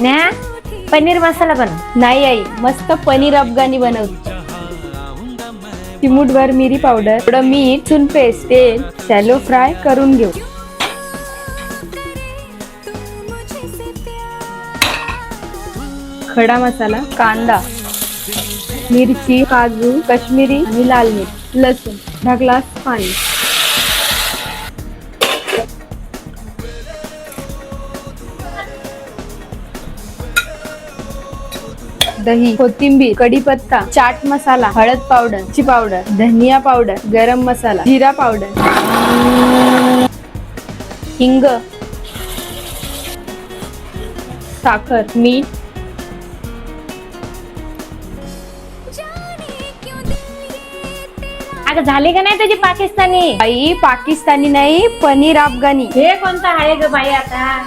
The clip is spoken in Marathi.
ना पनीर मसाला बनव. नाही आई, मस्त पनीर अफगाणी बनवते. चिमूटभर मिरी पावडर, थोडं मीठ, चून पेस्ट, तेल, शॅलो फ्राय करून घेऊ. खडा मसाला, कांदा, मिरची, काजू, काश्मीरी आणि लाल मिर्च, लसूण, अर्धा ग्लास पाणी. दही, कोथिंबीर, कढीपत्ता, चाट मसाला, हळद पावडर, मिरची पावडर, धनिया पावडर, गरम मसाला, जिरा पावडर, हिंग, साखर, मीठ. अगं झाली का नाही तुझी पाकिस्तानी? आई, पाकिस्तानी नाही, पनीर अफगाणी. हे कोणतं आहे ग बाई आता?